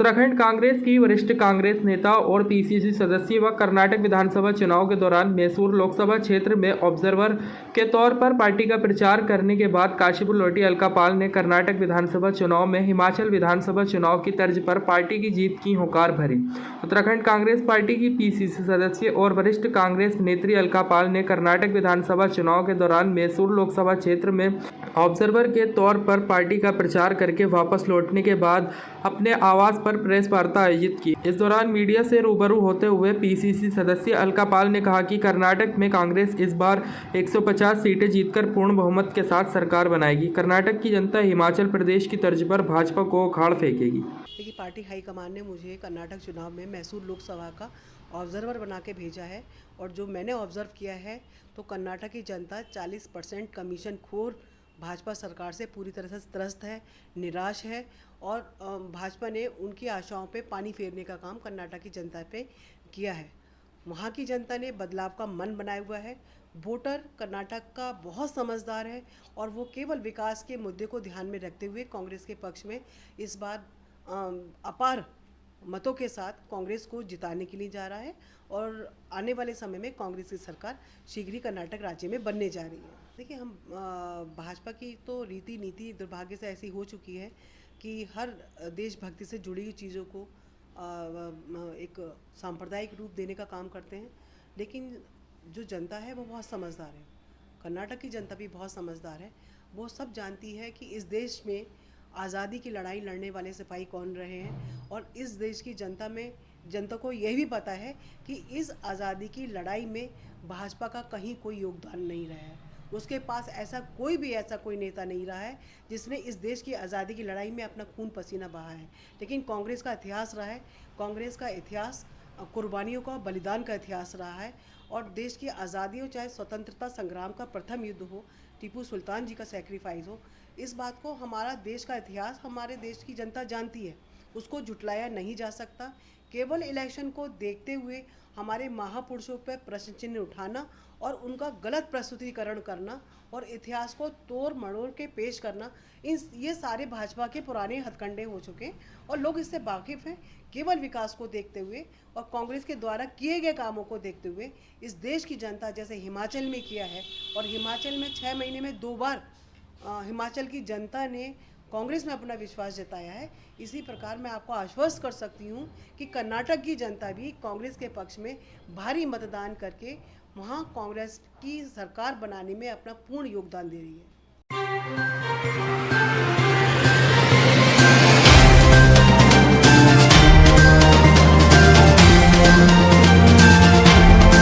उत्तराखंड कांग्रेस की वरिष्ठ कांग्रेस नेता और पीसीसी सदस्य व कर्नाटक विधानसभा चुनाव के दौरान मैसूर लोकसभा क्षेत्र में ऑब्जर्वर के तौर पर पार्टी का प्रचार करने के बाद काशीपुर लौटी अलका पाल ने कर्नाटक विधानसभा चुनाव में हिमाचल विधानसभा चुनाव की तर्ज पर पार्टी की जीत की हुंकार भरी। उत्तराखंड कांग्रेस पार्टी की पीसीसी सदस्य और वरिष्ठ कांग्रेस नेत्री अलका पाल ने कर्नाटक विधानसभा चुनाव के दौरान मैसूर लोकसभा क्षेत्र में ऑब्जर्वर के तौर पर पार्टी का प्रचार करके वापस लौटने के बाद अपने आवास पर प्रेस वार्ता आयोजित की। इस दौरान मीडिया से रूबरू होते हुए पीसीसी सदस्य अलका पाल ने कहा कि कर्नाटक में कांग्रेस इस बार 150 सीटें जीतकर पूर्ण बहुमत के साथ सरकार बनाएगी। कर्नाटक की जनता हिमाचल प्रदेश की तर्ज पर भाजपा को उखाड़ फेंकेगी। देखिए, पार्टी हाईकमान ने मुझे कर्नाटक चुनाव में मैसूर लोकसभा का ऑब्जर्वर बना के भेजा है और जो मैंने ऑब्जर्व किया है तो कर्नाटक की जनता 40% कमीशन खोर भाजपा सरकार से पूरी तरह से त्रस्त है, निराश है और भाजपा ने उनकी आशाओं पे पानी फेरने का काम कर्नाटक की जनता पे किया है। वहाँ की जनता ने बदलाव का मन बनाया हुआ है। वोटर कर्नाटक का बहुत समझदार है और वो केवल विकास के मुद्दे को ध्यान में रखते हुए कांग्रेस के पक्ष में इस बार अपार मतों के साथ कांग्रेस को जिताने के लिए जा रहा है और आने वाले समय में कांग्रेस की सरकार शीघ्र ही कर्नाटक राज्य में बनने जा रही है। देखिए, हम भाजपा की तो रीति नीति दुर्भाग्य से ऐसी हो चुकी है कि हर देशभक्ति से जुड़ी हुई चीज़ों को एक सांप्रदायिक रूप देने का काम करते हैं, लेकिन जो जनता है वो बहुत समझदार है। कर्नाटक की जनता भी बहुत समझदार है। वो सब जानती है कि इस देश में आज़ादी की लड़ाई लड़ने वाले सिपाही कौन रहे हैं और इस देश की जनता को यह भी पता है कि इस आज़ादी की लड़ाई में भाजपा का कहीं कोई योगदान नहीं रहा है। उसके पास ऐसा कोई नेता नहीं रहा है जिसने इस देश की आज़ादी की लड़ाई में अपना खून पसीना बहा है। लेकिन कांग्रेस का इतिहास रहा है, कांग्रेस का इतिहास कुर्बानियों का, बलिदान का इतिहास रहा है और देश की आज़ादी हो, चाहे स्वतंत्रता संग्राम का प्रथम युद्ध हो, टीपू सुल्तान जी का सेक्रीफाइस हो, इस बात को हमारा देश का इतिहास, हमारे देश की जनता जानती है। उसको जुटलाया नहीं जा सकता। केवल इलेक्शन को देखते हुए हमारे महापुरुषों पर प्रश्न चिन्ह उठाना और उनका गलत प्रस्तुतिकरण करना और इतिहास को तोड़ मरोड़ के पेश करना, ये सारे भाजपा के पुराने हथकंडे हो चुके हैं और लोग इससे वाकिफ़ हैं। केवल विकास को देखते हुए और कांग्रेस के द्वारा किए गए कामों को देखते हुए इस देश की जनता, जैसे हिमाचल में किया है और हिमाचल में 6 महीने में 2 बार हिमाचल की जनता ने कांग्रेस में अपना विश्वास जताया है, इसी प्रकार मैं आपको आश्वस्त कर सकती हूँ कि कर्नाटक की जनता भी कांग्रेस के पक्ष में भारी मतदान करके वहाँ कांग्रेस की सरकार बनाने में अपना पूर्ण योगदान दे रही है।